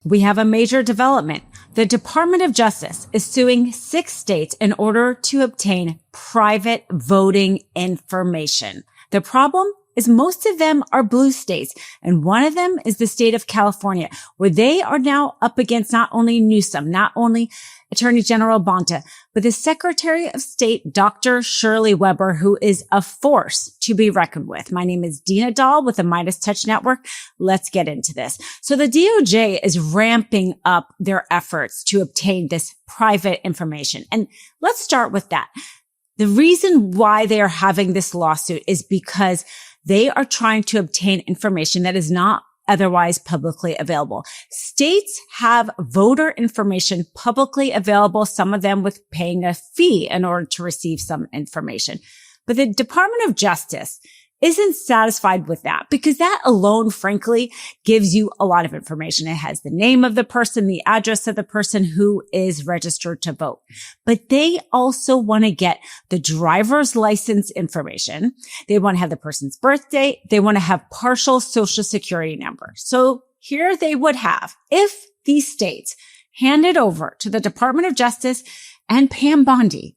We have a major development. The Department of Justice is suing 6 states in order to obtain private voting information. The problem is most of them are blue states, and one of them is the state of California, where they are now up against not only Newsom, not only Attorney General Bonta, but the Secretary of State, Dr. Shirley Weber, who is a force to be reckoned with. My name is Dina Doll with the MeidasTouch Network. Let's get into this. So the DOJ is ramping up their efforts to obtain this private information. And let's start with that. The reason why they are having this lawsuit is because they are trying to obtain information that is not otherwise publicly available. States have voter information publicly available, some of them with paying a fee in order to receive some information. But the Department of Justice isn't satisfied with that because that alone, frankly, gives you a lot of information. It has the name of the person, the address of the person who is registered to vote. But they also want to get the driver's license information. They want to have the person's birth date. They want to have partial social security number. So here they would have, if these states handed over to the Department of Justice and Pam Bondi,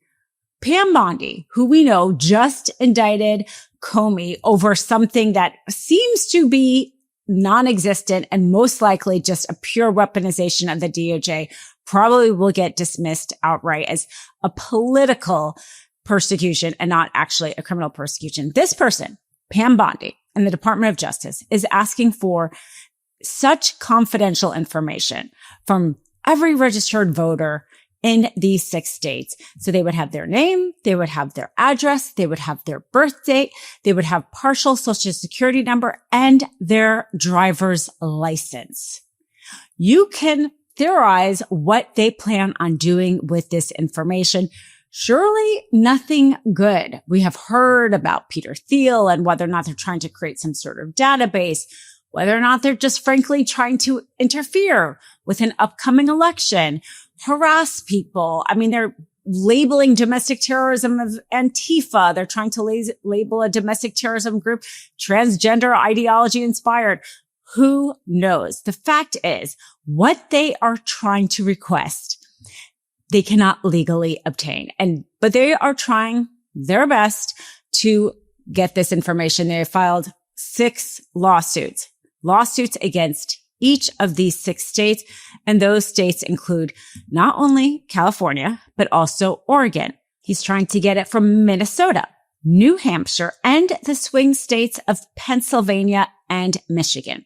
who we know just indicted Comey over something that seems to be non-existent and most likely just a pure weaponization of the DOJ, probably will get dismissed outright as a political persecution and not actually a criminal persecution. This person, Pam Bondi, and the Department of Justice is asking for such confidential information from every registered voter in these 6 states. So they would have their name, they would have their address, they would have their birth date, they would have partial social security number and their driver's license. You can theorize what they plan on doing with this information. Surely nothing good. We have heard about Peter Thiel and whether or not they're trying to create some sort of database, whether or not they're just frankly trying to interfere with an upcoming election, harass people. I mean, they're labeling domestic terrorism of Antifa. They're trying to label a domestic terrorism group transgender ideology inspired. Who knows? The fact is, what they are trying to request, they cannot legally obtain. But they are trying their best to get this information. They have filed 6 lawsuits against each of these 6 states. And those states include not only California, but also Oregon. He's trying to get it from Minnesota, New Hampshire, and the swing states of Pennsylvania and Michigan.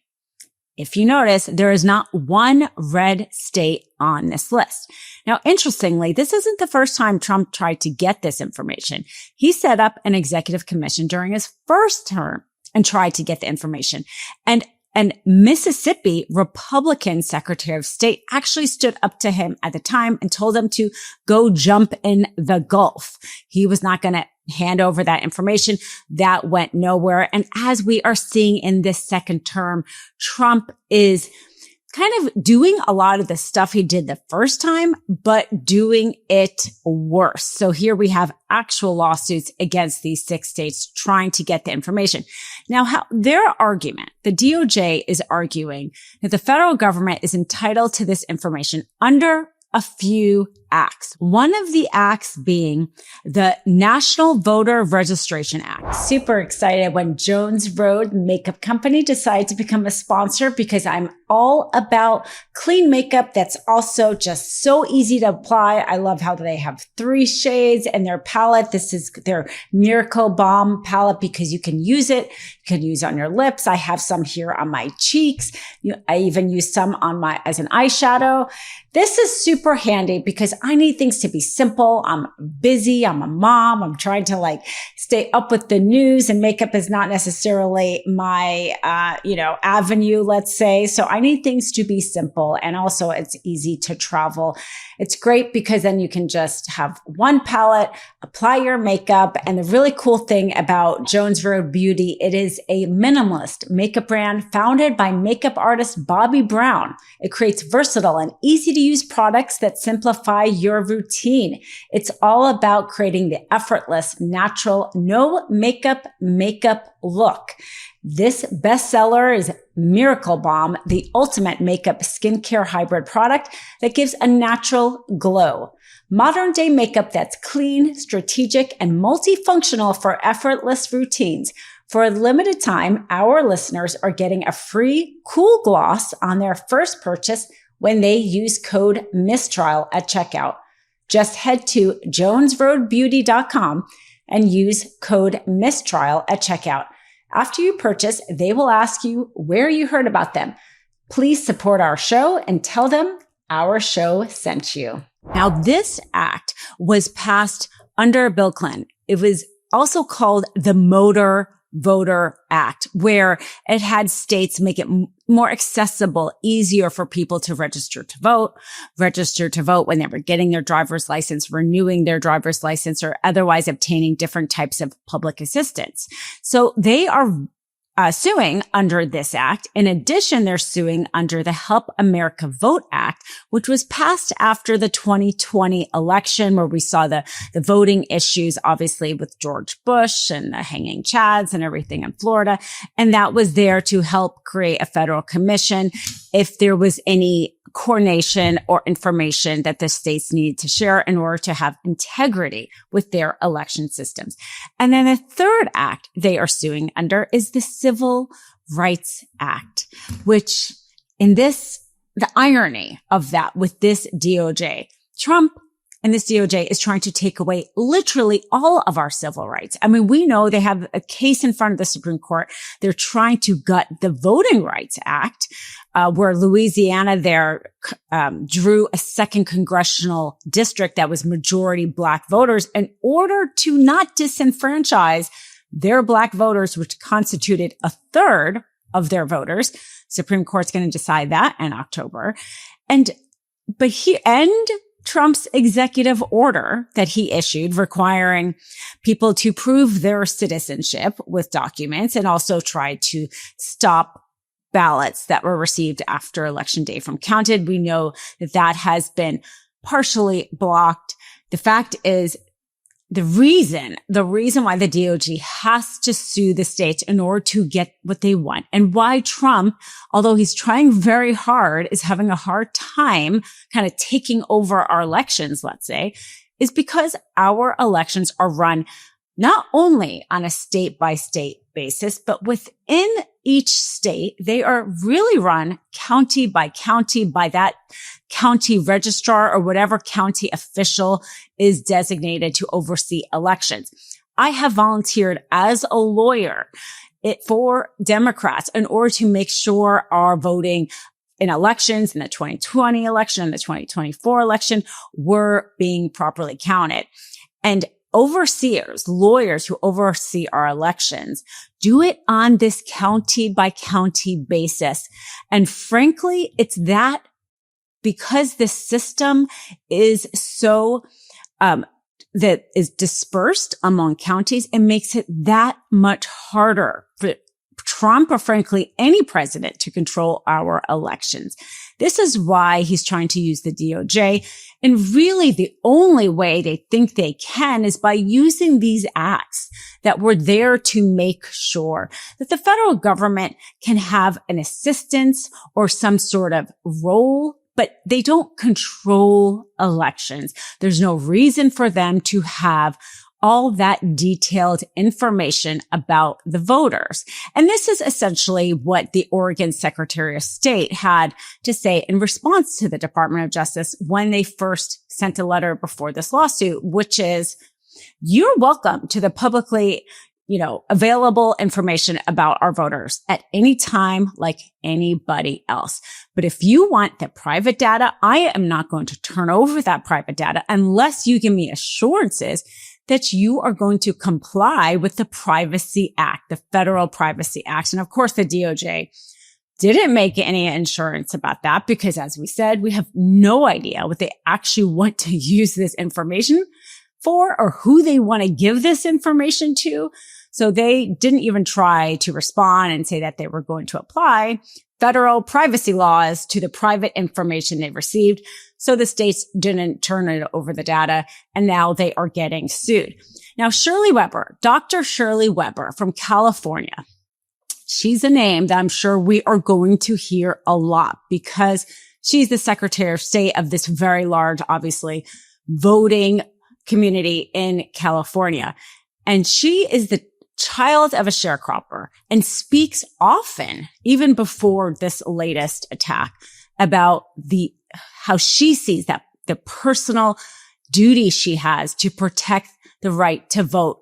If you notice, there is not one red state on this list. Now, interestingly, this isn't the first time Trump tried to get this information. He set up an executive commission during his first term and tried to get the information. And Mississippi Republican Secretary of State actually stood up to him at the time and told him to go jump in the Gulf. He was not going to hand over that information. That went nowhere. And as we are seeing in this second term, Trump is kind of doing a lot of the stuff he did the first time, but doing it worse. So here we have actual lawsuits against these 6 states trying to get the information. Now, their argument, the DOJ is arguing that the federal government is entitled to this information under a few acts. One of the acts being the National Voter Registration Act. Super excited when Jones Road Makeup Company decided to become a sponsor because I'm all about clean makeup that's also just so easy to apply. I love how they have 3 shades in their palette. This is their Miracle Balm palette because you can use it. You can use it on your lips. I have some here on my cheeks. I even use some on as an eyeshadow. This is super handy because I need things to be simple. I'm busy. I'm a mom. I'm trying to stay up with the news, and makeup is not necessarily my, avenue, let's say. So I need things to be simple. And also it's easy to travel. It's great because then you can just have one palette, apply your makeup. And the really cool thing about Jones Road Beauty, it is a minimalist makeup brand founded by makeup artist Bobbi Brown. It creates versatile and easy to use products that simplify your routine. It's all about creating the effortless, natural, no makeup look. This bestseller is Miracle Balm, the ultimate makeup skincare hybrid product that gives a natural glow. Modern day makeup that's clean, strategic, and multifunctional for effortless routines. For a limited time, our listeners are getting a free cool gloss on their first purchase when they use code MISTRIAL at checkout. Just head to jonesroadbeauty.com and use code MISTRIAL at checkout. After you purchase, they will ask you where you heard about them. Please support our show and tell them our show sent you. Now, this act was passed under Bill Clinton. It was also called the Motor Voter Act, where it had states make it more accessible, easier for people to register to vote when they were getting their driver's license, renewing their driver's license, or otherwise obtaining different types of public assistance. So they are suing under this act. In addition, they're suing under the Help America Vote Act, which was passed after the 2020 election, where we saw the voting issues, obviously with George Bush and the hanging chads and everything in Florida. And that was there to help create a federal commission if there was any coordination or information that the states needed to share in order to have integrity with their election systems. And then the third act they are suing under is the Civil Rights Act, which the irony of that with this DOJ, Trump and this DOJ is trying to take away literally all of our civil rights. I mean, we know they have a case in front of the Supreme Court. They're trying to gut the Voting Rights Act, where Louisiana drew a second congressional district that was majority Black voters in order to not disenfranchise their Black voters, which constituted a third of their voters. Supreme Court's going to decide that in October. Trump's executive order that he issued requiring people to prove their citizenship with documents and also try to stop ballots that were received after Election Day from counted. We know that has been partially blocked. The fact is, the reason why the DOJ has to sue the states in order to get what they want, and why Trump, although he's trying very hard, is having a hard time kind of taking over our elections, let's say, is because our elections are run not only on a state by state basis, but within each state, they are really run county by that county registrar or whatever county official is designated to oversee elections. I have volunteered as a lawyer for Democrats in order to make sure our voting in elections, in the 2020 election and the 2024 election, were being properly counted. And overseers, lawyers who oversee our elections, do it on this county by county basis. And frankly, it's that because the system is so, that is dispersed among counties, it makes it that much harder for Trump or frankly any president to control our elections. This is why he's trying to use the DOJ. And really the only way they think they can is by using these acts that were there to make sure that the federal government can have an assistance or some sort of role, but they don't control elections. There's no reason for them to have all that detailed information about the voters. And this is essentially what the Oregon Secretary of State had to say in response to the Department of Justice when they first sent a letter before this lawsuit, which is, you're welcome to the publicly, available information about our voters at any time, like anybody else. But if you want the private data, I am not going to turn over that private data unless you give me assurances that you are going to comply with the Privacy Act, the Federal Privacy Act. And of course, the DOJ didn't make any insurance about that because, as we said, we have no idea what they actually want to use this information for or who they want to give this information to. So they didn't even try to respond and say that they were going to apply federal privacy laws to the private information they received. So the states didn't turn it over the data, and now they are getting sued. Now, Shirley Weber, Dr. Shirley Weber from California, she's a name that I'm sure we are going to hear a lot because she's the Secretary of State of this very large, obviously, voting community in California. And she is the child of a sharecropper and speaks often, even before this latest attack, about how she sees that the personal duty she has to protect the right to vote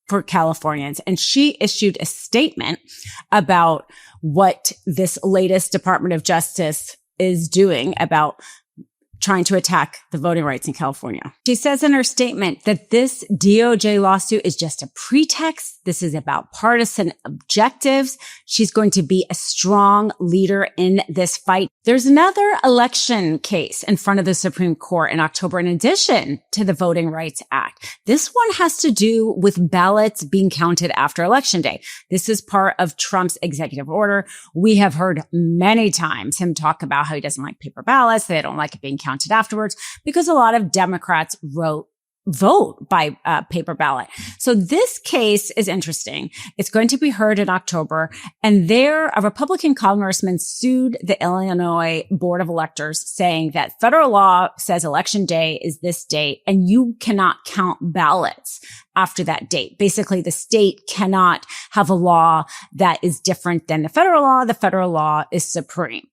for Californians. And she issued a statement about what this latest Department of Justice is doing about trying to attack the voting rights in California. She says in her statement that this DOJ lawsuit is just a pretext. This is about partisan objectives. She's going to be a strong leader in this fight. There's another election case in front of the Supreme Court in October, in addition to the Voting Rights Act. This one has to do with ballots being counted after Election Day. This is part of Trump's executive order. We have heard many times him talk about how he doesn't like paper ballots. They don't like it being counted afterwards because a lot of Democrats vote by paper ballot. So this case is interesting. It's going to be heard in October, and there a Republican congressman sued the Illinois Board of Electors, saying that federal law says Election Day is this date and you cannot count ballots after that date. Basically, the state cannot have a law that is different than the federal law. The federal law is supreme.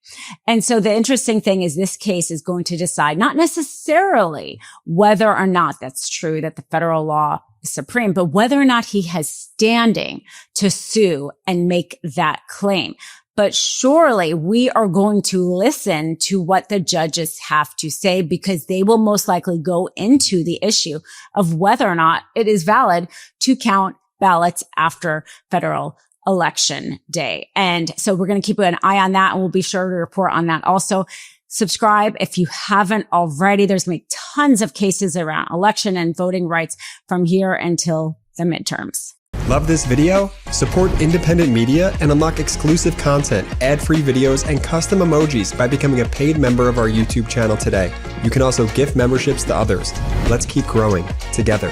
And so the interesting thing is this case is going to decide not necessarily whether or not that's true, that the federal law is supreme, but whether or not he has standing to sue and make that claim. But surely we are going to listen to what the judges have to say, because they will most likely go into the issue of whether or not it is valid to count ballots after federal election day. And so we're going to keep an eye on that, and we'll be sure to report on that also. Subscribe if you haven't already. There's going to be tons of cases around election and voting rights from here until the midterms. Love this video? Support independent media and unlock exclusive content, ad-free videos, and custom emojis by becoming a paid member of our YouTube channel today. You can also gift memberships to others. Let's keep growing together.